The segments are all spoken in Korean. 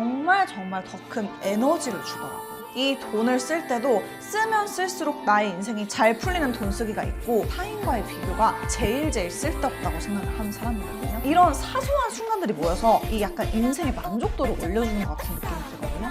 정말 더 큰 에너지를 주더라고요. 이 돈을 쓸 때도 쓰면 쓸수록 나의 인생이 잘 풀리는 돈 쓰기가 있고 타인과의 비교가 제일 쓸데없다고 생각을 하는 사람이거든요. 이런 사소한 순간들이 모여서 이 약간 인생의 만족도를 올려주는 것 같은 느낌이 들거든요.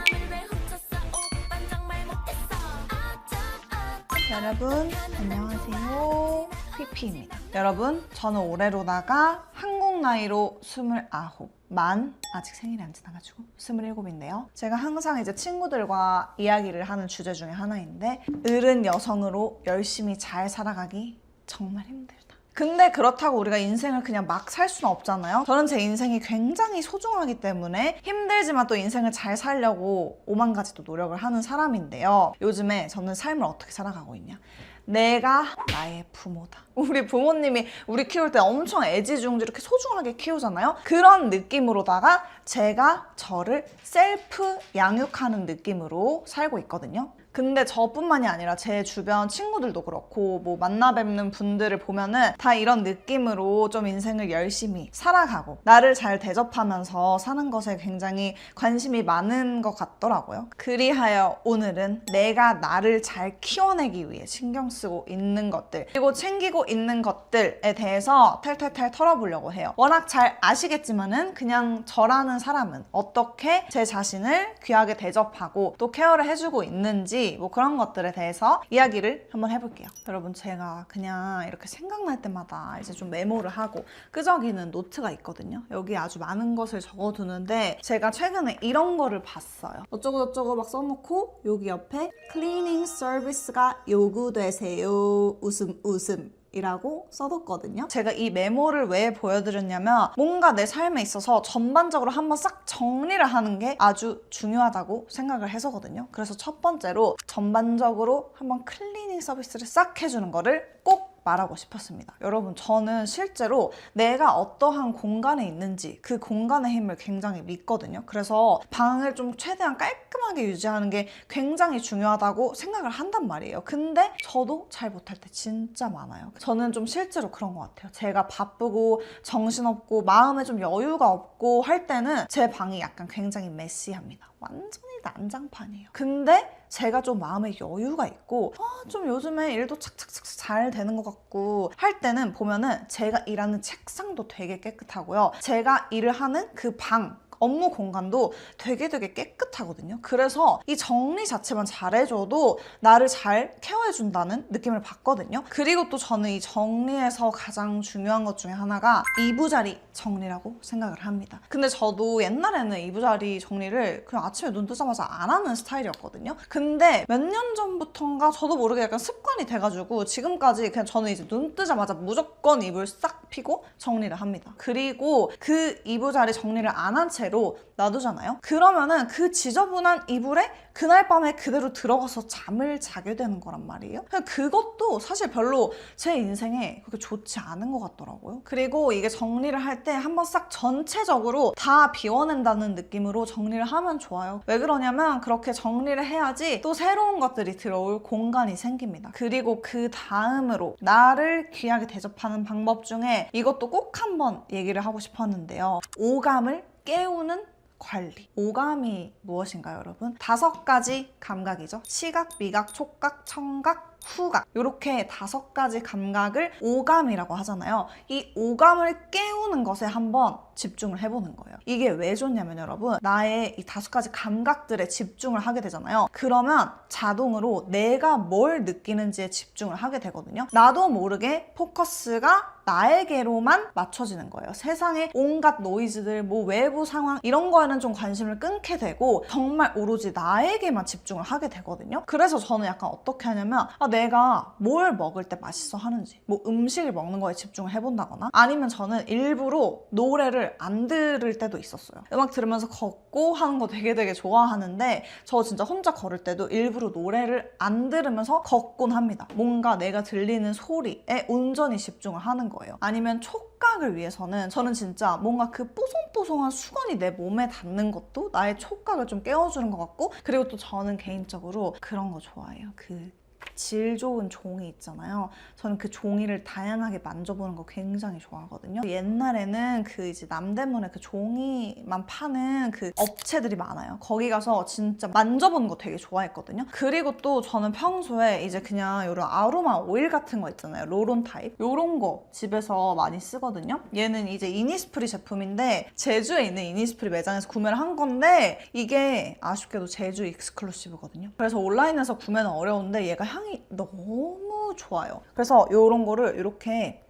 여러분 안녕하세요, 피피입니다. 여러분 저는 올해로다가 한국 나이로 29, 만 아직 생일이 안 지나가지고 27인데요. 제가 항상 이제 친구들과 이야기를 하는 주제 중에 하나인데 어른 여성으로 열심히 잘 살아가기 정말 힘들다. 근데 그렇다고 우리가 인생을 그냥 막 살 수는 없잖아요. 저는 제 인생이 굉장히 소중하기 때문에 힘들지만 또 인생을 잘 살려고 오만 가지 또 노력을 하는 사람인데요. 요즘에 저는 삶을 어떻게 살아가고 있냐? 내가 나의 부모다. 우리 부모님이 우리 키울 때 엄청 애지중지 이렇게 소중하게 키우잖아요. 그런 느낌으로다가 제가 저를 셀프 양육하는 느낌으로 살고 있거든요. 근데 저뿐만이 아니라 제 주변 친구들도 그렇고 뭐 만나 뵙는 분들을 보면은 다 이런 느낌으로 좀 인생을 열심히 살아가고 나를 잘 대접하면서 사는 것에 굉장히 관심이 많은 것 같더라고요. 그리하여 오늘은 내가 나를 잘 키워내기 위해 신경 쓰고 있는 것들 그리고 챙기고 있는 것들에 대해서 탈탈탈 털어보려고 해요. 워낙 잘 아시겠지만은 그냥 저라는 사람은 어떻게 제 자신을 귀하게 대접하고 또 케어를 해주고 있는지 뭐 그런 것들에 대해서 이야기를 한번 해볼게요. 여러분 제가 그냥 이렇게 생각날 때마다 이제 좀 메모를 하고 끄적이는 노트가 있거든요. 여기 아주 많은 것을 적어두는데 제가 최근에 이런 거를 봤어요. 어쩌고저쩌고 막 써놓고 여기 옆에 클리닝 서비스가 요구되세요 웃음 이라고 써뒀거든요. 제가 이 메모를 왜 보여드렸냐면 뭔가 내 삶에 있어서 전반적으로 한번 싹 정리를 하는 게 아주 중요하다고 생각을 해서거든요. 그래서 첫 번째로 전반적으로 한번 클리닝 서비스를 싹 해주는 거를 꼭 말하고 싶었습니다. 여러분 저는 실제로 내가 어떠한 공간에 있는지 그 공간의 힘을 굉장히 믿거든요. 그래서 방을 좀 최대한 깔끔하게 유지하는 게 굉장히 중요하다고 생각을 한단 말이에요. 근데 저도 잘 못할 때 진짜 많아요. 저는 좀 실제로 그런 것 같아요. 제가 바쁘고 정신없고 마음에 좀 여유가 없고 할 때는 제 방이 약간 굉장히 메시합니다. 완전히 난장판이에요. 근데 제가 좀 마음에 여유가 있고 좀 요즘에 일도 착착착 잘 되는 것 같고 할 때는 보면은 제가 일하는 책상도 되게 깨끗하고요. 제가 일을 하는 그 방 업무 공간도 되게 깨끗하거든요. 그래서 이 정리 자체만 잘해줘도 나를 잘 케어해준다는 느낌을 받거든요. 그리고 또 저는 이 정리에서 가장 중요한 것 중에 하나가 이부자리 정리라고 생각을 합니다. 근데 저도 옛날에는 이부자리 정리를 그냥 아침에 눈 뜨자마자 안 하는 스타일이었거든요. 근데 몇 년 전부터인가 저도 모르게 약간 습관이 돼가지고 지금까지 그냥 저는 이제 눈 뜨자마자 무조건 이불 싹 펴고 정리를 합니다. 그리고 그 이부자리 정리를 안 한 채로 놔두잖아요? 그러면은 그 지저분한 이불에 그날 밤에 그대로 들어가서 잠을 자게 되는 거란 말이에요. 그것도 사실 별로 제 인생에 그렇게 좋지 않은 것 같더라고요. 그리고 이게 정리를 할 때 한번 싹 전체적으로 다 비워낸다는 느낌으로 정리를 하면 좋아요. 왜 그러냐면 그렇게 정리를 해야지 또 새로운 것들이 들어올 공간이 생깁니다. 그리고 그 다음으로 나를 귀하게 대접하는 방법 중에 이것도 꼭 한번 얘기를 하고 싶었는데요. 오감을 깨우는 관리. 오감이 무엇인가요, 여러분? 5가지 감각이죠. 시각, 미각, 촉각, 청각, 후각. 이렇게 5가지 감각을 오감이라고 하잖아요. 이 오감을 깨우는 것에 한번 집중을 해보는 거예요. 이게 왜 좋냐면 여러분 나의 이 5가지 감각들에 집중을 하게 되잖아요. 그러면 자동으로 내가 뭘 느끼는지에 집중을 하게 되거든요. 나도 모르게 포커스가 나에게로만 맞춰지는 거예요. 세상의 온갖 노이즈들, 뭐 외부 상황 이런 거에는 좀 관심을 끊게 되고 정말 오로지 나에게만 집중을 하게 되거든요. 그래서 저는 약간 어떻게 하냐면 내가 뭘 먹을 때 맛있어 하는지 뭐 음식을 먹는 거에 집중을 해본다거나 아니면 저는 일부러 노래를 안 들을 때도 있었어요. 음악 들으면서 걷고 하는 거 되게 좋아하는데 저 진짜 혼자 걸을 때도 일부러 노래를 안 들으면서 걷곤 합니다. 뭔가 내가 들리는 소리에 온전히 집중을 하는 거예요. 아니면 촉각을 위해서는 저는 진짜 뭔가 그 뽀송뽀송한 수건이 내 몸에 닿는 것도 나의 촉각을 좀 깨워주는 것 같고 그리고 또 저는 개인적으로 그런 거 좋아해요. 그 질 좋은 종이 있잖아요. 저는 그 종이를 다양하게 만져보는 거 굉장히 좋아하거든요. 옛날에는 그 이제 남대문에 그 종이만 파는 그 업체들이 많아요. 거기 가서 진짜 만져보는 거 되게 좋아했거든요. 그리고 또 저는 평소에 이제 그냥 이런 아로마 오일 같은 거 있잖아요. 롤온 타입. 이런 거 집에서 많이 쓰거든요. 얘는 이제 이니스프리 제품인데 제주에 있는 이니스프리 매장에서 구매를 한 건데 이게 아쉽게도 제주 익스클루시브거든요. 그래서 온라인에서 구매는 어려운데 얘가 향이 너무 좋아요. 그래서 이런 거를 이렇게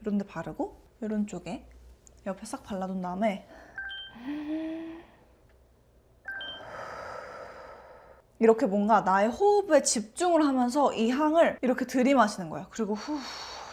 이런 데 바르고 이런 쪽에 옆에 싹 발라둔 다음에 이렇게 뭔가 나의 호흡에 집중을 하면서 이 향을 이렇게 들이마시는 거예요. 그리고 후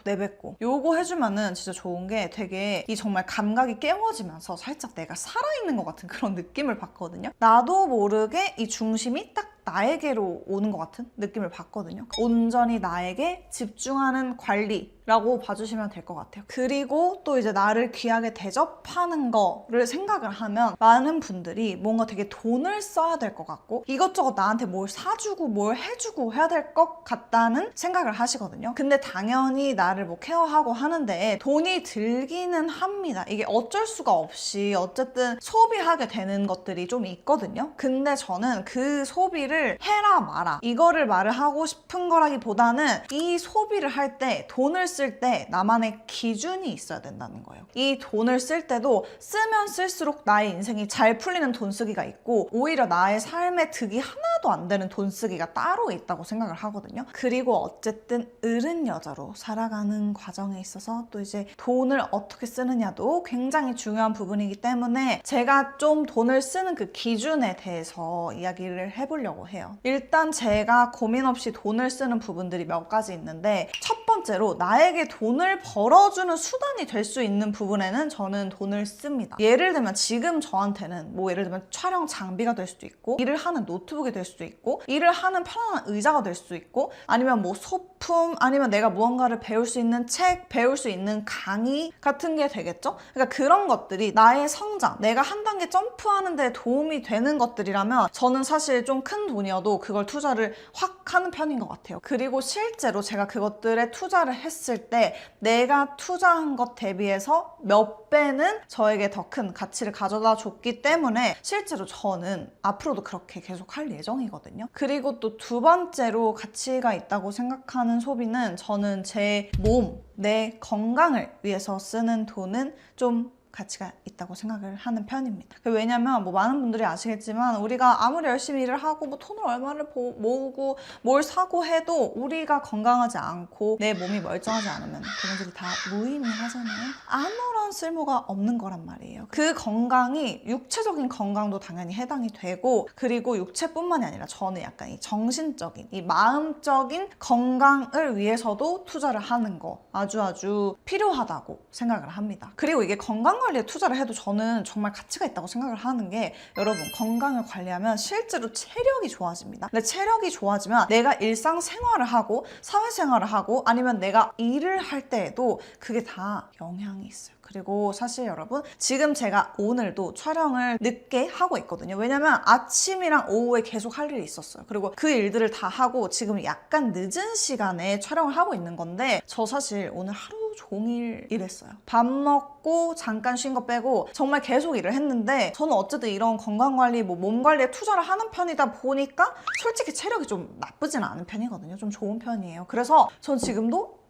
내뱉고 요거 해주면은 진짜 좋은 게 되게 이 정말 감각이 깨워지면서 살짝 내가 살아있는 것 같은 그런 느낌을 받거든요. 나도 모르게 이 중심이 딱 나에게로 오는 것 같은 느낌을 받거든요. 온전히 나에게 집중하는 관리라고 봐주시면 될 것 같아요. 그리고 또 이제 나를 귀하게 대접하는 거를 생각을 하면 많은 분들이 뭔가 되게 돈을 써야 될 것 같고 이것저것 나한테 뭘 사주고 뭘 해주고 해야 될 것 같다는 생각을 하시거든요. 근데 당연히 나를 뭐 케어하고 하는데 돈이 들기는 합니다. 이게 어쩔 수가 없이 어쨌든 소비하게 되는 것들이 좀 있거든요. 근데 저는 그 소비를 해라 마라 이거를 말을 하고 싶은 거라기보다는 이 소비를 할 때 돈을 쓸 때 나만의 기준이 있어야 된다는 거예요. 이 돈을 쓸 때도 쓰면 쓸수록 나의 인생이 잘 풀리는 돈 쓰기가 있고 오히려 나의 삶에 득이 하나도 안 되는 돈 쓰기가 따로 있다고 생각을 하거든요. 그리고 어쨌든 어른 여자로 살아가는 과정에 있어서 또 이제 돈을 어떻게 쓰느냐도 굉장히 중요한 부분이기 때문에 제가 좀 돈을 쓰는 그 기준에 대해서 이야기를 해보려고 해요. 일단 제가 고민 없이 돈을 쓰는 부분들이 몇 가지 있는데 첫 번째로 나에게 돈을 벌어주는 수단이 될 수 있는 부분에는 저는 돈을 씁니다. 예를 들면 지금 저한테는 뭐 예를 들면 촬영 장비가 될 수도 있고 일을 하는 노트북이 될 수도 있고 일을 하는 편안한 의자가 될 수도 있고 아니면 뭐 소품 아니면 내가 무언가를 배울 수 있는 책, 배울 수 있는 강의 같은 게 되겠죠? 그러니까 그런 것들이 나의 성장, 내가 한 단계 점프하는 데 도움이 되는 것들이라면 저는 사실 좀 큰 돈이어도 그걸 투자를 확 하는 편인 것 같아요. 그리고 실제로 제가 그것들에 투자를 했을 때 내가 투자한 것 대비해서 몇 배는 저에게 더 큰 가치를 가져다 줬기 때문에 실제로 저는 앞으로도 그렇게 계속 할 예정이거든요. 그리고 또 두 번째로 가치가 있다고 생각하는 소비는 저는 제 몸, 내 건강을 위해서 쓰는 돈은 좀 가치가 있다고 생각을 하는 편입니다. 왜냐면 뭐 많은 분들이 아시겠지만 우리가 아무리 열심히 일을 하고 뭐 돈을 얼마를 모으고 뭘 사고 해도 우리가 건강하지 않고 내 몸이 멀쩡하지 않으면 그분들이 다 무의미하잖아요. 아무런 쓸모가 없는 거란 말이에요. 그 건강이 육체적인 건강도 당연히 해당이 되고 그리고 육체뿐만이 아니라 저는 약간 이 정신적인 이 마음적인 건강을 위해서도 투자를 하는 거 아주 필요하다고 생각을 합니다. 그리고 이게 건강 관리에 투자를 해도 저는 정말 가치가 있다고 생각을 하는 게 여러분 건강을 관리하면 실제로 체력이 좋아집니다. 근데 체력이 좋아지면 내가 일상생활을 하고 사회생활을 하고 아니면 내가 일을 할 때에도 그게 다 영향이 있어요. 그리고 사실 여러분 지금 제가 오늘도 촬영을 늦게 하고 있거든요. 왜냐면 아침이랑 오후에 계속 할 일이 있었어요. 그리고 그 일들을 다 하고 지금 약간 늦은 시간에 촬영을 하고 있는 건데 저 사실 오늘 하루 종일 일했어요. 밥 먹고 잠깐 쉰 거 빼고 정말 계속 일을 했는데 저는 어쨌든 이런 건강관리, 뭐 몸관리에 투자를 하는 편이다 보니까 솔직히 체력이 좀 나쁘진 않은 편이거든요. 좀 좋은 편이에요. 그래서 전 지금도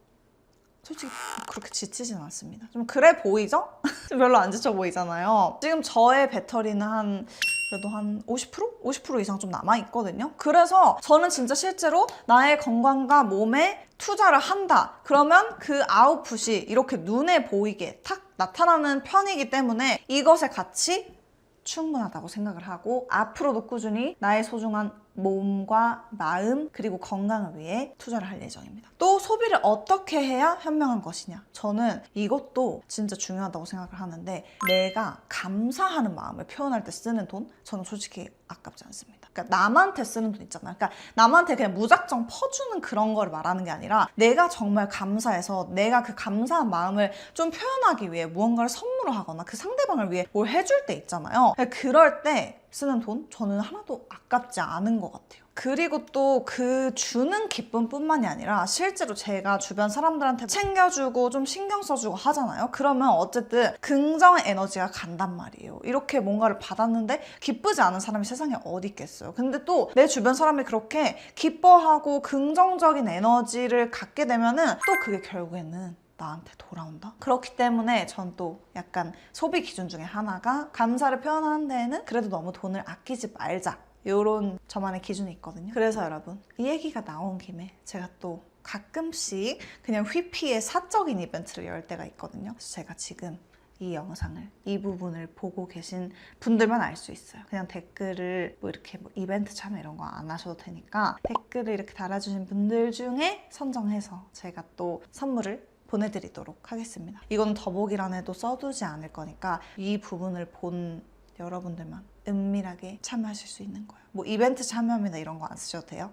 솔직히 그렇게 지치진 않습니다. 좀 그래 보이죠? 별로 안 지쳐 보이잖아요. 지금 저의 배터리는 그래도 한 50%? 50% 이상 좀 남아있거든요. 그래서 저는 진짜 실제로 나의 건강과 몸에 투자를 한다. 그러면 그 아웃풋이 이렇게 눈에 보이게 탁 나타나는 편이기 때문에 이것의 가치 충분하다고 생각을 하고 앞으로도 꾸준히 나의 소중한 몸과 마음 그리고 건강을 위해 투자를 할 예정입니다. 또 소비를 어떻게 해야 현명한 것이냐? 저는 이것도 진짜 중요하다고 생각을 하는데 내가 감사하는 마음을 표현할 때 쓰는 돈 저는 솔직히 아깝지 않습니다. 그러니까 남한테 쓰는 돈 있잖아요. 그러니까 남한테 그냥 무작정 퍼주는 그런 거를 말하는 게 아니라 내가 정말 감사해서 내가 그 감사한 마음을 좀 표현하기 위해 무언가를 선물을 하거나 그 상대방을 위해 뭘 해줄 때 있잖아요. 그럴 때 쓰는 돈 저는 하나도 아깝지 않은 것 같아요. 그리고 또 그 주는 기쁨뿐만이 아니라 실제로 제가 주변 사람들한테 챙겨주고 좀 신경 써주고 하잖아요. 그러면 어쨌든 긍정의 에너지가 간단 말이에요. 이렇게 뭔가를 받았는데 기쁘지 않은 사람이 세상에 어디 있겠어요. 근데 또 내 주변 사람이 그렇게 기뻐하고 긍정적인 에너지를 갖게 되면은 또 그게 결국에는 나한테 돌아온다? 그렇기 때문에 전 또 약간 소비 기준 중에 하나가 감사를 표현하는 데에는 그래도 너무 돈을 아끼지 말자. 이런 저만의 기준이 있거든요. 그래서 여러분, 이 얘기가 나온 김에 제가 또 가끔씩 그냥 휘피의 사적인 이벤트를 열 때가 있거든요. 그래서 제가 지금 이 영상을, 이 부분을 보고 계신 분들만 알 수 있어요. 그냥 댓글을 뭐 이렇게 뭐 이벤트 참여 이런 거 안 하셔도 되니까 댓글을 이렇게 달아주신 분들 중에 선정해서 제가 또 선물을 보내드리도록 하겠습니다. 이거는 더보기란에도 써두지 않을 거니까 이 부분을 본 여러분들만 은밀하게 참여하실 수 있는 거예요. 뭐 이벤트 참여합니다 이런 거 안 쓰셔도 돼요.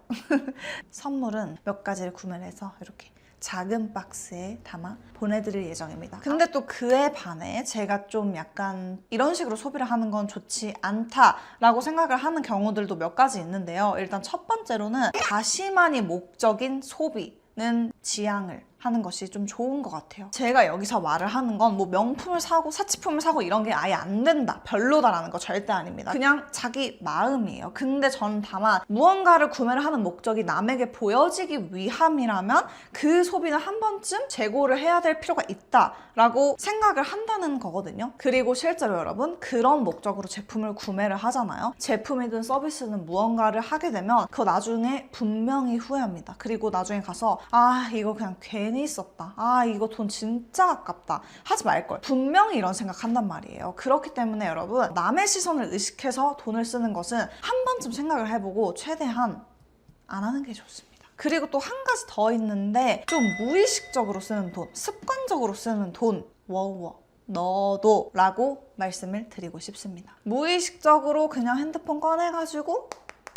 선물은 몇 가지를 구매를 해서 이렇게 작은 박스에 담아 보내드릴 예정입니다. 근데 또 그에 반해 제가 좀 약간 이런 식으로 소비를 하는 건 좋지 않다라고 생각을 하는 경우들도 몇 가지 있는데요. 일단 첫 번째로는 다시만이 목적인 소비는 지양을 하는 것이 좀 좋은 것 같아요. 제가 여기서 말을 하는 건 뭐 명품을 사고 사치품을 사고 이런 게 아예 안 된다, 별로다라는 거 절대 아닙니다. 그냥 자기 마음이에요. 근데 저는 다만 무언가를 구매를 하는 목적이 남에게 보여지기 위함이라면 그 소비는 한 번쯤 재고를 해야 될 필요가 있다라고 생각을 한다는 거거든요. 그리고 실제로 여러분 그런 목적으로 제품을 구매를 하잖아요. 제품이든 서비스든 무언가를 하게 되면 그거 나중에 분명히 후회합니다. 그리고 나중에 가서 아 이거 그냥 괜히 썼다. 아 이거 돈 진짜 아깝다. 하지 말걸. 분명히 이런 생각한단 말이에요. 그렇기 때문에 여러분 남의 시선을 의식해서 돈을 쓰는 것은 한 번쯤 생각을 해보고 최대한 안 하는 게 좋습니다. 그리고 또 한 가지 더 있는데 좀 무의식적으로 쓰는 돈, 습관적으로 쓰는 돈 너도 라고 말씀을 드리고 싶습니다. 무의식적으로 그냥 핸드폰 꺼내가지고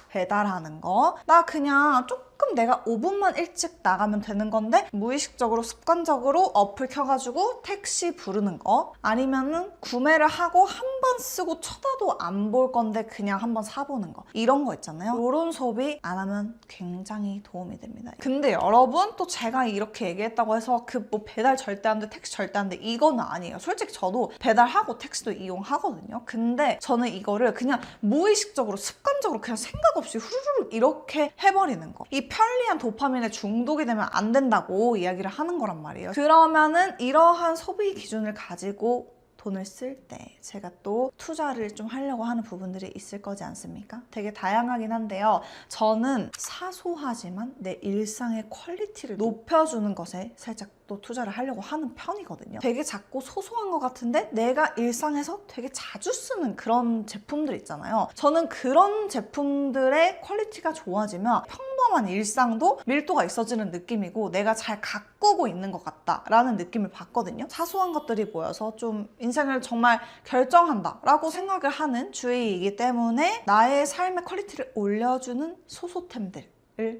배달하는 거. 나 그냥 조금 내가 5분만 일찍 나가면 되는 건데 무의식적으로 습관적으로 어플 켜가지고 택시 부르는 거. 아니면은 구매를 하고 한 번 쓰고 쳐다도 안 볼 건데 그냥 한번 사보는 거. 이런 거 있잖아요. 이런 소비 안 하면 굉장히 도움이 됩니다. 근데 여러분 또 제가 이렇게 얘기했다고 해서 그 뭐 배달 절대 안 돼, 택시 절대 안 돼 이거는 아니에요. 솔직히 저도 배달하고 택시도 이용하거든요. 근데 저는 이거를 그냥 무의식적으로 습관적으로 그냥 생각 없이 후루룩 이렇게 해버리는 거. 이 편리한 도파민에 중독이 되면 안 된다고 이야기를 하는 거란 말이에요. 그러면은 이러한 소비 기준을 가지고 돈을 쓸 때 제가 또 투자를 좀 하려고 하는 부분들이 있을 거지 않습니까? 되게 다양하긴 한데요. 저는 사소하지만 내 일상의 퀄리티를 높여주는 것에 살짝 또 투자를 하려고 하는 편이거든요. 되게 작고 소소한 것 같은데 내가 일상에서 되게 자주 쓰는 그런 제품들 있잖아요. 저는 그런 제품들의 퀄리티가 좋아지면 평범한 일상도 밀도가 있어지는 느낌이고 내가 잘 가꾸고 있는 것 같다라는 느낌을 받거든요. 사소한 것들이 모여서 좀 인생을 정말 결정한다 라고 생각을 하는 주의이기 때문에 나의 삶의 퀄리티를 올려주는 소소템들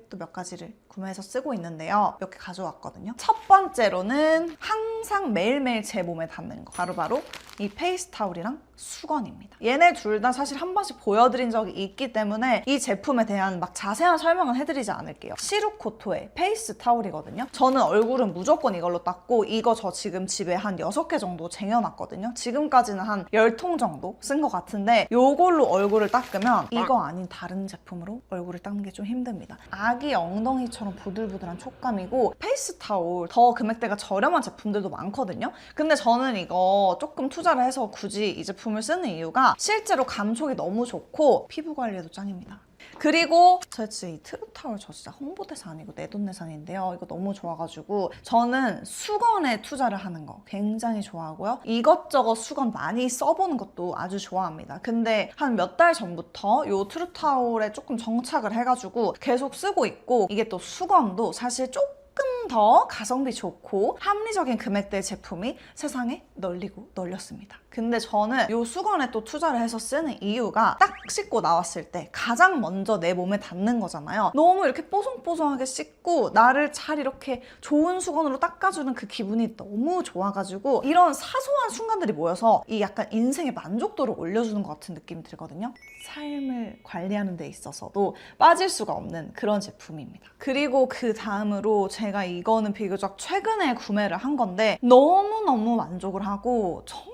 또 몇 가지를 구매해서 쓰고 있는데요. 몇 개 가져왔거든요. 첫 번째로는 항상 매일매일 제 몸에 닿는 거. 바로바로 이 페이스 타올이랑 수건입니다. 얘네 둘 다 사실 한 번씩 보여드린 적이 있기 때문에 이 제품에 대한 막 자세한 설명은 해드리지 않을게요. 시루코토의 페이스 타올이거든요. 저는 얼굴은 무조건 이걸로 닦고 이거 저 지금 집에 한 6개 정도 쟁여놨거든요. 지금까지는 한 10통 정도 쓴 것 같은데 이걸로 얼굴을 닦으면 이거 아닌 다른 제품으로 얼굴을 닦는 게 좀 힘듭니다. 아기 엉덩이처럼 부들부들한 촉감이고 페이스 타올 더 금액대가 저렴한 제품들도 많거든요. 근데 저는 이거 조금 투자를 해서 굳이 이 제품을 쓰는 이유가 실제로 감촉이 너무 좋고 피부 관리에도 짱입니다. 그리고 저 진짜 이 트루타올 저 진짜 홍보대사 아니고 내돈내산인데요. 이거 너무 좋아가지고 저는 수건에 투자를 하는 거 굉장히 좋아하고요. 이것저것 수건 많이 써보는 것도 아주 좋아합니다. 근데 한 몇 달 전부터 이 트루타올에 조금 정착을 해가지고 계속 쓰고 있고 이게 또 수건도 사실 조금 더 가성비 좋고 합리적인 금액대의 제품이 세상에 널렸습니다. 근데 저는 이 수건에 또 투자를 해서 쓰는 이유가 딱 씻고 나왔을 때 가장 먼저 내 몸에 닿는 거잖아요. 너무 이렇게 뽀송뽀송하게 씻고 나를 잘 이렇게 좋은 수건으로 닦아주는 그 기분이 너무 좋아가지고 이런 사소한 순간들이 모여서 이 약간 인생의 만족도를 올려주는 것 같은 느낌이 들거든요. 삶을 관리하는 데 있어서도 빠질 수가 없는 그런 제품입니다. 그리고 그 다음으로 제가 이거는 비교적 최근에 구매를 한 건데 너무너무 만족을 하고 정말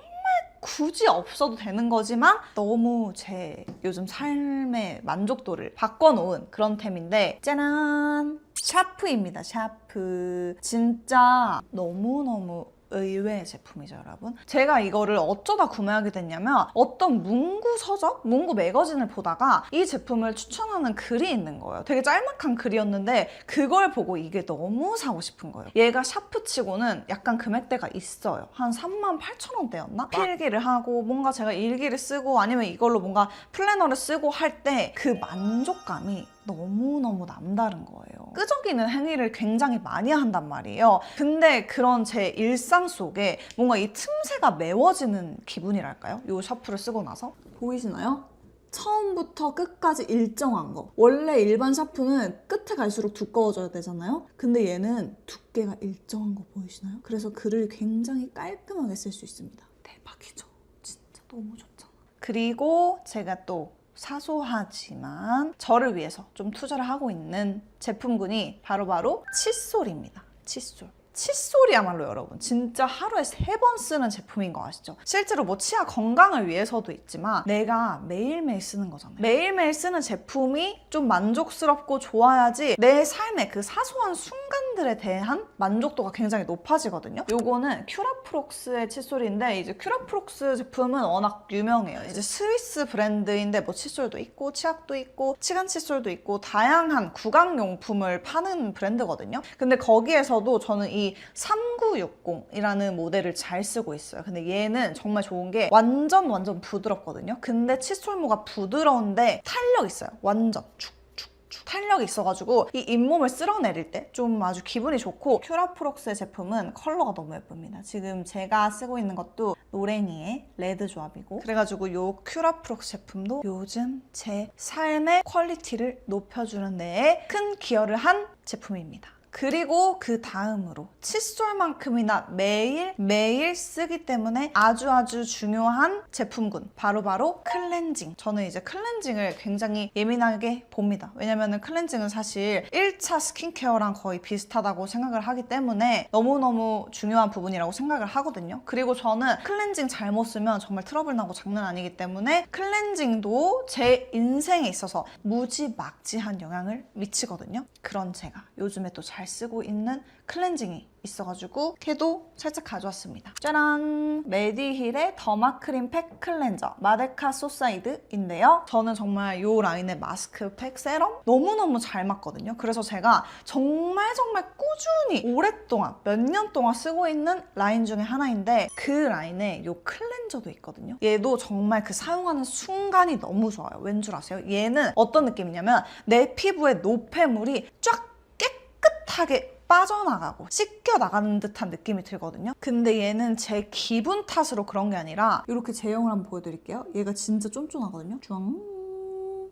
굳이 없어도 되는 거지만 너무 제 요즘 삶의 만족도를 바꿔놓은 그런 템인데 짜란! 샤프입니다. 샤프. 진짜 너무너무 의외의 제품이죠, 여러분. 제가 이거를 어쩌다 구매하게 됐냐면 어떤 문구 서적, 문구 매거진을 보다가 이 제품을 추천하는 글이 있는 거예요. 되게 짤막한 글이었는데 그걸 보고 이게 너무 사고 싶은 거예요. 얘가 샤프치고는 약간 금액대가 있어요. 한 38,000원대였나? 필기를 하고 뭔가 제가 일기를 쓰고 아니면 이걸로 뭔가 플래너를 쓰고 할 때 그 만족감이 너무너무 남다른 거예요. 끄적이는 행위를 굉장히 많이 한단 말이에요. 근데 그런 제 일상 속에 뭔가 이 틈새가 메워지는 기분이랄까요? 이 샤프를 쓰고 나서. 보이시나요? 처음부터 끝까지 일정한 거. 원래 일반 샤프는 끝에 갈수록 두꺼워져야 되잖아요? 근데 얘는 두께가 일정한 거 보이시나요? 그래서 글을 굉장히 깔끔하게 쓸 수 있습니다. 대박이죠? 진짜 너무 좋잖아. 그리고 제가 또 사소하지만 저를 위해서 좀 투자를 하고 있는 제품군이 바로바로 칫솔입니다. 칫솔. 칫솔이야말로 여러분 진짜 하루에 3번 쓰는 제품인 거 아시죠? 실제로 뭐 치아 건강을 위해서도 있지만 내가 매일매일 쓰는 거잖아요. 매일매일 쓰는 제품이 좀 만족스럽고 좋아야지 내 삶의 그 사소한 순간들에 대한 만족도가 굉장히 높아지거든요. 요거는 큐라프록스의 칫솔인데 이제 큐라프록스 제품은 워낙 유명해요. 이제 스위스 브랜드인데 뭐 칫솔도 있고 치약도 있고 치간 칫솔도 있고 다양한 구강용품을 파는 브랜드거든요. 근데 거기에서도 저는 이 3960이라는 모델을 잘 쓰고 있어요. 근데 얘는 정말 좋은 게 완전 부드럽거든요. 근데 칫솔모가 부드러운데 탄력 있어요. 완전 축축축 탄력이 있어가지고 이 잇몸을 쓸어내릴 때 좀 아주 기분이 좋고 큐라프록스의 제품은 컬러가 너무 예쁩니다. 지금 제가 쓰고 있는 것도 노랭이의 레드 조합이고 그래가지고 이 큐라프록스 제품도 요즘 제 삶의 퀄리티를 높여주는 데에 큰 기여를 한 제품입니다. 그리고 그 다음으로 칫솔만큼이나 매일 쓰기 때문에 아주 중요한 제품군 바로바로 클렌징. 저는 이제 클렌징을 굉장히 예민하게 봅니다. 왜냐면은 클렌징은 사실 1차 스킨케어랑 거의 비슷하다고 생각을 하기 때문에 너무너무 중요한 부분이라고 생각을 하거든요. 그리고 저는 클렌징 잘못 쓰면 정말 트러블 나고 장난 아니기 때문에 클렌징도 제 인생에 있어서 무지막지한 영향을 미치거든요. 그런 제가 요즘에 또 잘 쓰고 있는 클렌징이 있어가지고 걔도 살짝 가져왔습니다. 짜란! 메디힐의 더마크림 팩 클렌저 마데카 소사이드인데요. 저는 정말 이 라인의 마스크팩 세럼 너무너무 잘 맞거든요. 그래서 제가 정말 꾸준히 오랫동안 몇 년 동안 쓰고 있는 라인 중에 하나인데 그 라인에 이 클렌저도 있거든요. 얘도 정말 그 사용하는 순간이 너무 좋아요. 왠 줄 아세요? 얘는 어떤 느낌이냐면 내 피부에 노폐물이 쫙 깨끗하게 빠져나가고 씻겨나가는 듯한 느낌이 들거든요. 근데 얘는 제 기분 탓으로 그런 게 아니라 이렇게 제형을 한번 보여드릴게요. 얘가 진짜 쫀쫀하거든요. 쭈앙.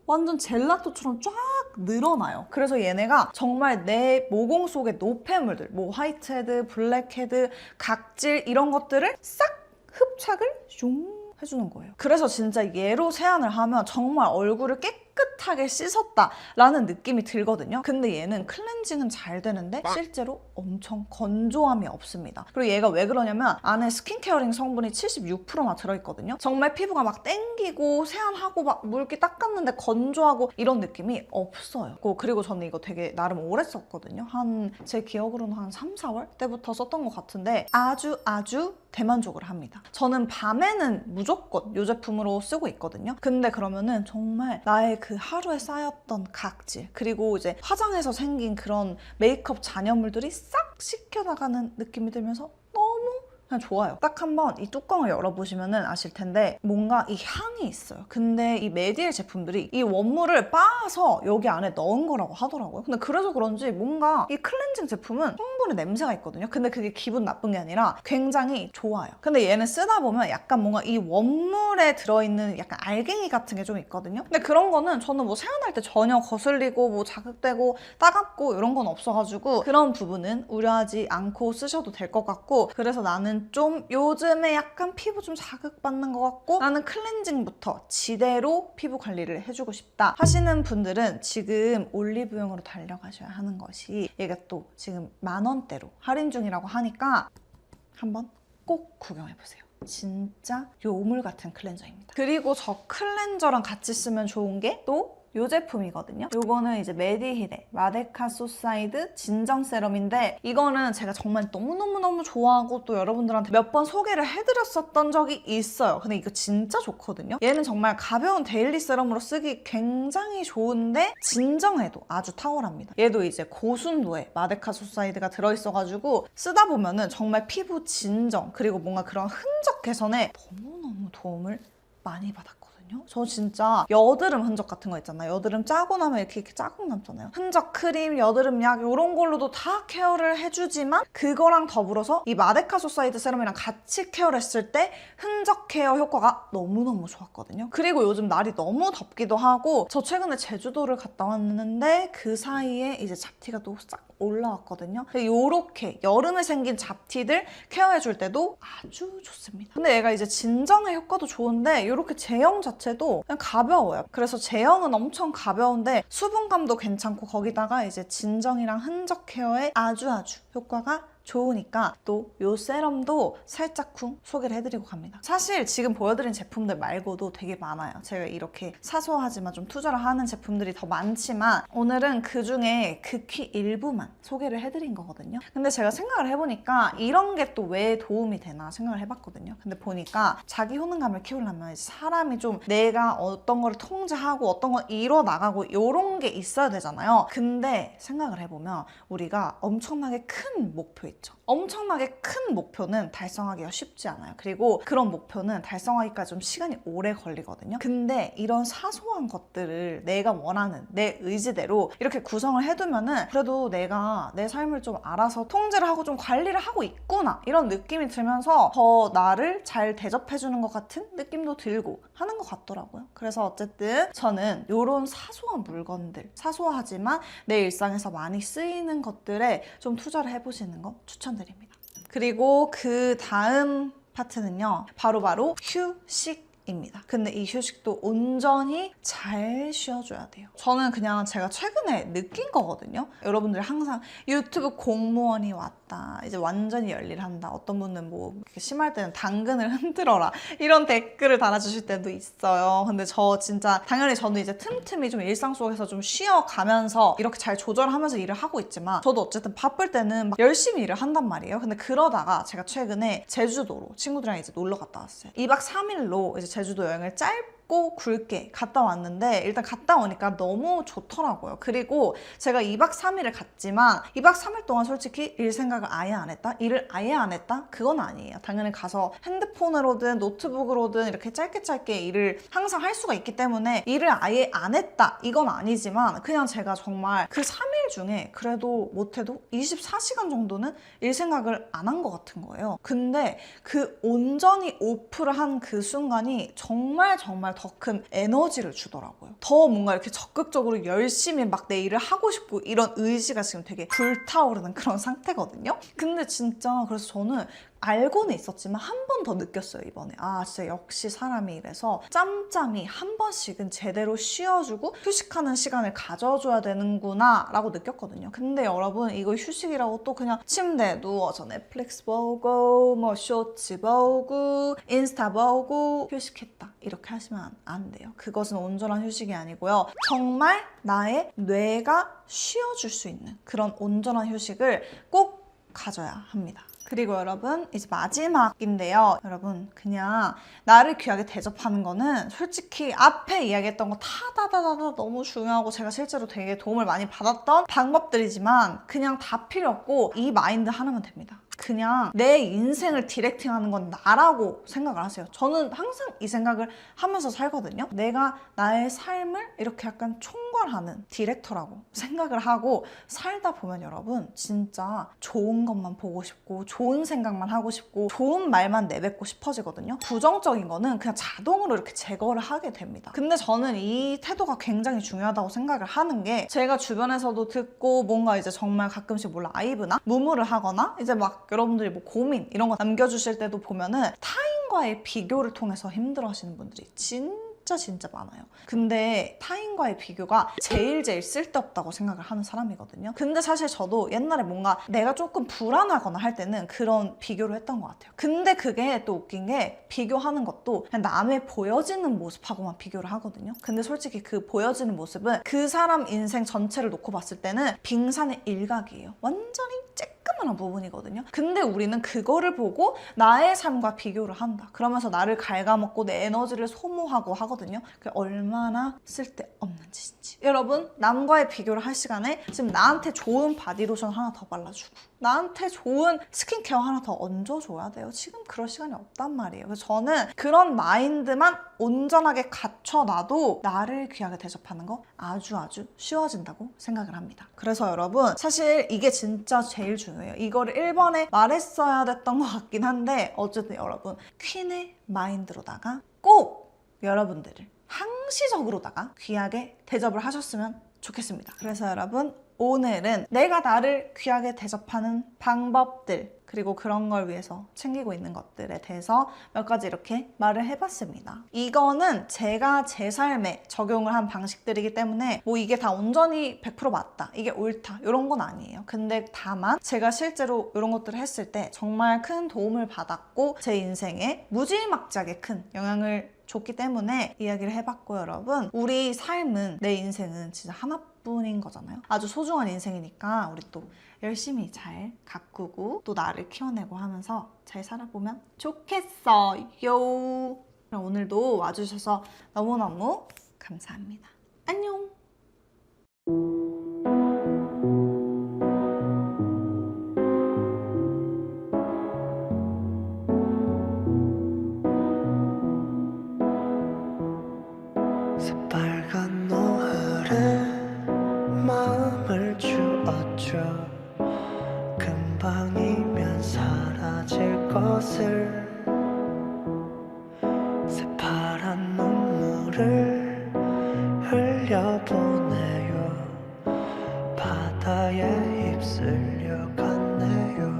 완전 젤라또처럼 쫙 늘어나요. 그래서 얘네가 정말 내 모공 속의 노폐물들 뭐 화이트헤드, 블랙헤드, 각질 이런 것들을 싹 흡착을 숑 해주는 거예요. 그래서 진짜 얘로 세안을 하면 정말 얼굴을 깨끗하게 씻었다라는 느낌이 들거든요. 근데 얘는 클렌징은 잘 되는데 실제로 엄청 건조함이 없습니다. 그리고 얘가 왜 그러냐면 안에 스킨케어링 성분이 76%나 들어있거든요. 정말 피부가 막 땡기고 세안하고 막 물기 닦았는데 건조하고 이런 느낌이 없어요. 그리고 저는 이거 되게 나름 오래 썼거든요. 제 기억으로는 한 3, 4월 때부터 썼던 것 같은데 아주 대만족을 합니다. 저는 밤에는 무조건 이 제품으로 쓰고 있거든요. 근데 그러면은 정말 나의 그 하루에 쌓였던 각질 그리고 이제 화장해서 생긴 그런 메이크업 잔여물들이 싹 씻겨나가는 느낌이 들면서 너무 그냥 좋아요. 딱 한번 이 뚜껑을 열어보시면은 아실 텐데 뭔가 이 향이 있어요. 근데 이 메디엘 제품들이 이 원물을 빻아서 여기 안에 넣은 거라고 하더라고요. 근데 그래서 그런지 뭔가 이 클렌징 제품은 성분의 냄새가 있거든요. 근데 그게 기분 나쁜 게 아니라 굉장히 좋아요. 근데 얘는 쓰다 보면 약간 뭔가 이 원물에 들어있는 약간 알갱이 같은 게 좀 있거든요. 근데 그런 거는 저는 뭐 세안할 때 전혀 거슬리고 뭐 자극되고 따갑고 이런 건 없어가지고 그런 부분은 우려하지 않고 쓰셔도 될 것 같고, 그래서 나는 좀 요즘에 약간 피부 좀 자극받는 것 같고 나는 클렌징부터 지대로 피부 관리를 해주고 싶다 하시는 분들은 지금 올리브영으로 달려가셔야 하는 것이, 얘가 또 지금 10,000원대로 할인 중이라고 하니까 한번 꼭 구경해보세요. 진짜 요물 같은 클렌저입니다. 그리고 저 클렌저랑 같이 쓰면 좋은 게 또 이 제품이거든요. 이거는 이제 메디힐의 마데카 소사이드 진정 세럼인데, 이거는 제가 정말 너무너무너무 좋아하고 또 여러분들한테 몇 번 소개를 해드렸었던 적이 있어요. 근데 이거 진짜 좋거든요. 얘는 정말 가벼운 데일리 세럼으로 쓰기 굉장히 좋은데 진정에도 아주 탁월합니다. 얘도 이제 고순도의 마데카 소사이드가 들어있어가지고 쓰다 보면은 정말 피부 진정 그리고 뭔가 그런 흔적 개선에 너무너무 도움을 많이 받았거든요. 저 진짜 여드름 흔적 같은 거 있잖아요. 여드름 짜고 나면 이렇게 자국 남잖아요. 흔적 크림, 여드름 약 이런 걸로도 다 케어를 해주지만 그거랑 더불어서 이 마데카 소사이드 세럼이랑 같이 케어를 했을 때 흔적 케어 효과가 너무너무 좋았거든요. 그리고 요즘 날이 너무 덥기도 하고 저 최근에 제주도를 갔다 왔는데 그 사이에 이제 잡티가 또 싹 올라왔거든요. 요렇게 여름에 생긴 잡티들 케어해줄 때도 아주 좋습니다. 근데 얘가 이제 진정의 효과도 좋은데 이렇게 제형 자체도 그냥 가벼워요. 그래서 제형은 엄청 가벼운데 수분감도 괜찮고 거기다가 이제 진정이랑 흔적 케어에 아주 효과가 좋으니까 또 이 세럼도 살짝쿵 소개를 해드리고 갑니다. 사실 지금 보여드린 제품들 말고도 되게 많아요. 제가 이렇게 사소하지만 좀 투자를 하는 제품들이 더 많지만 오늘은 그중에 극히 일부만 소개를 해드린 거거든요. 근데 제가 생각을 해보니까 이런 게 또 왜 도움이 되나 생각을 해봤거든요. 근데 보니까 자기 효능감을 키우려면 사람이 좀 내가 어떤 거를 통제하고 어떤 걸 이뤄나가고 이런 게 있어야 되잖아요. 근데 생각을 해보면 우리가 엄청나게 큰 목표 있죠. 엄청나게 큰 목표는 달성하기가 쉽지 않아요. 그리고 그런 목표는 달성하기까지 좀 시간이 오래 걸리거든요. 근데 이런 사소한 것들을 내가 원하는 내 의지대로 이렇게 구성을 해두면은 그래도 내가 내 삶을 좀 알아서 통제를 하고 좀 관리를 하고 있구나 이런 느낌이 들면서 더 나를 잘 대접해주는 것 같은 느낌도 들고 하는 것 같더라고요. 그래서 어쨌든 저는 이런 사소한 물건들, 사소하지만 내 일상에서 많이 쓰이는 것들에 좀 투자를 해보시는 거 추천드립니다. 그리고 그 다음 파트는요, 바로 휴식입니다. 근데 이 휴식도 온전히 잘 쉬어줘야 돼요. 저는 그냥 제가 최근에 느낀 거거든요. 여러분들 항상 유튜브 공무원이 왔다, 이제 완전히 열일한다, 어떤 분은 뭐 심할 때는 당근을 흔들어라 이런 댓글을 달아주실 때도 있어요. 근데 저 진짜 당연히 저는 이제 틈틈이 좀 일상 속에서 좀 쉬어가면서 이렇게 잘 조절하면서 일을 하고 있지만 저도 어쨌든 바쁠 때는 막 열심히 일을 한단 말이에요. 근데 그러다가 제가 최근에 제주도로 친구들이랑 이제 놀러 갔다 왔어요. 2박 3일로 이제 제주도 여행을 짧고 굵게 갔다 왔는데 일단 갔다 오니까 너무 좋더라고요. 그리고 제가 2박 3일을 갔지만 2박 3일 동안 솔직히 일 생각을 아예 안 했다? 일을 아예 안 했다? 그건 아니에요. 당연히 가서 핸드폰으로든 노트북으로든 이렇게 짧게 일을 항상 할 수가 있기 때문에 일을 아예 안 했다 이건 아니지만 그냥 제가 정말 그 3일 중에 그래도 못해도 24시간 정도는 일 생각을 안 한 것 같은 거예요. 근데 그 온전히 오프를 한 그 순간이 정말 더 큰 에너지를 주더라고요. 더 뭔가 이렇게 적극적으로 열심히 막 내 일을 하고 싶고 이런 의지가 지금 되게 불타오르는 그런 상태거든요. 근데 진짜 그래서 저는 알고는 있었지만 한 번 더 느꼈어요, 이번에. 아, 진짜 역시 사람이 이래서 짬짬이 한 번씩은 제대로 쉬어주고 휴식하는 시간을 가져줘야 되는구나 라고 느꼈거든요. 근데 여러분, 이거 휴식이라고 또 그냥 침대에 누워서 넷플릭스 보고 뭐 쇼츠 보고 인스타 보고 휴식했다 이렇게 하시면 안 돼요. 그것은 온전한 휴식이 아니고요. 정말 나의 뇌가 쉬어줄 수 있는 그런 온전한 휴식을 꼭 가져야 합니다. 그리고 여러분, 이제 마지막인데요. 여러분, 그냥 나를 귀하게 대접하는 거는 솔직히 앞에 이야기했던 거 다다다다 너무 중요하고 제가 실제로 되게 도움을 많이 받았던 방법들이지만 그냥 다 필요 없고 이 마인드 하나면 됩니다. 그냥 내 인생을 디렉팅하는 건 나라고 생각을 하세요. 저는 항상 이 생각을 하면서 살거든요. 내가 나의 삶을 이렇게 약간 총괄하는 디렉터라고 생각을 하고 살다 보면 여러분 진짜 좋은 것만 보고 싶고 좋은 생각만 하고 싶고 좋은 말만 내뱉고 싶어지거든요. 부정적인 거는 그냥 자동으로 이렇게 제거를 하게 됩니다. 근데 저는 이 태도가 굉장히 중요하다고 생각을 하는 게 제가 주변에서도 듣고 뭔가 이제 정말 가끔씩 몰라 라이브나 무무를 하거나 이제 막 여러분들이 뭐 고민 이런 거 남겨주실 때도 보면은 타인과의 비교를 통해서 힘들어하시는 분들이 진짜 많아요. 근데 타인과의 비교가 제일 쓸데없다고 생각을 하는 사람이거든요. 근데 사실 저도 옛날에 뭔가 내가 조금 불안하거나 할 때는 그런 비교를 했던 것 같아요. 근데 그게 또 웃긴 게 비교하는 것도 그냥 남의 보여지는 모습하고만 비교를 하거든요. 근데 솔직히 그 보여지는 모습은 그 사람 인생 전체를 놓고 봤을 때는 빙산의 일각이에요. 완전히 쬐끄만한 부분이거든요. 근데 우리는 그거를 보고 나의 삶과 비교를 한다. 그러면서 나를 갉아먹고 내 에너지를 소모하고 하거든요. 그게 얼마나 쓸데없는 짓인지. 여러분, 남과의 비교를 할 시간에 지금 나한테 좋은 바디로션 하나 더 발라주고 나한테 좋은 스킨케어 하나 더 얹어줘야 돼요. 지금 그럴 시간이 없단 말이에요. 그래서 저는 그런 마인드만 온전하게 갖춰놔도 나를 귀하게 대접하는 거 아주 쉬워진다고 생각을 합니다. 그래서 여러분 사실 이게 진짜 제일 중요해요. 이거를 1번에 말했어야 됐던 것 같긴 한데 어쨌든 여러분 퀸의 마인드로다가 꼭 여러분들을 항시적으로다가 귀하게 대접을 하셨으면 좋겠습니다. 그래서 여러분 오늘은 내가 나를 귀하게 대접하는 방법들 그리고 그런 걸 위해서 챙기고 있는 것들에 대해서 몇 가지 이렇게 말을 해봤습니다. 이거는 제가 제 삶에 적용을 한 방식들이기 때문에 뭐 이게 다 온전히 100% 맞다, 이게 옳다 이런 건 아니에요. 근데 다만 제가 실제로 이런 것들을 했을 때 정말 큰 도움을 받았고 제 인생에 무지막지하게 큰 영향을 줬기 때문에 이야기를 해봤고 여러분 우리 삶은 내 인생은 진짜 하나뿐인 거잖아요. 아주 소중한 인생이니까 우리 또 열심히 잘 가꾸고 또 나를 키워내고 하면서 잘 살아보면 좋겠어요. 그럼 오늘도 와주셔서 너무너무 감사합니다. 안녕. 새빨간 노을에 마음을 주었죠. 금방이면 사라질 것을 새파란 눈물을 흘려보내요. 바다에 휩쓸려 갔네요.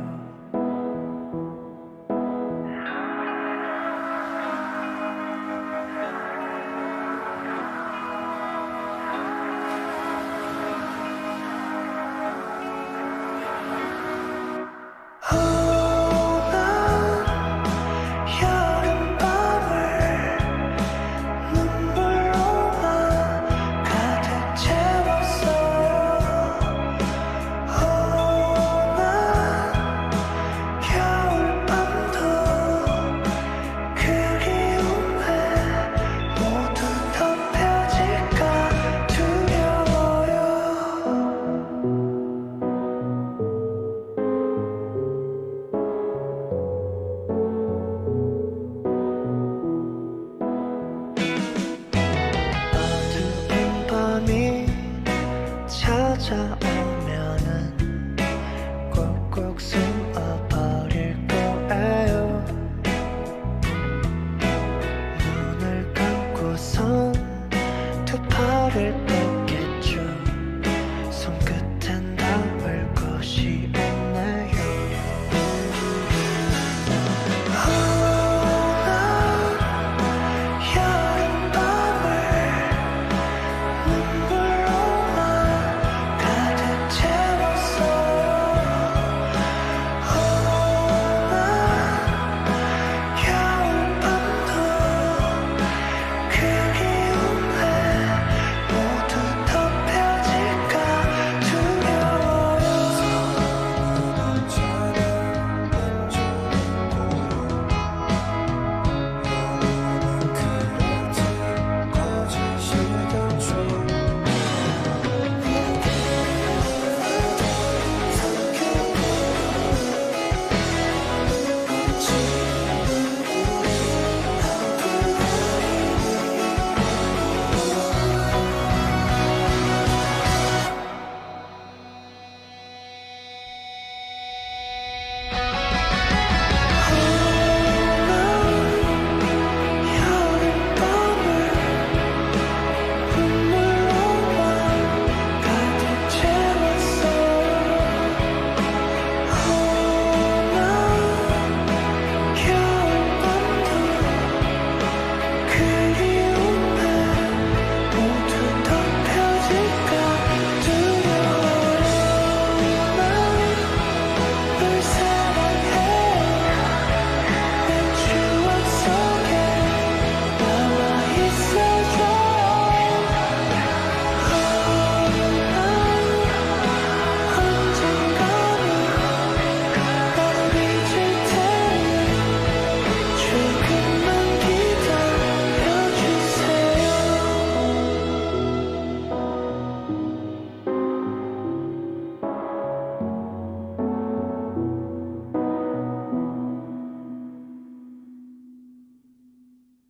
찾아오면은 꾹꾹 숨어버릴 거예요. 눈을 감고선 두 팔을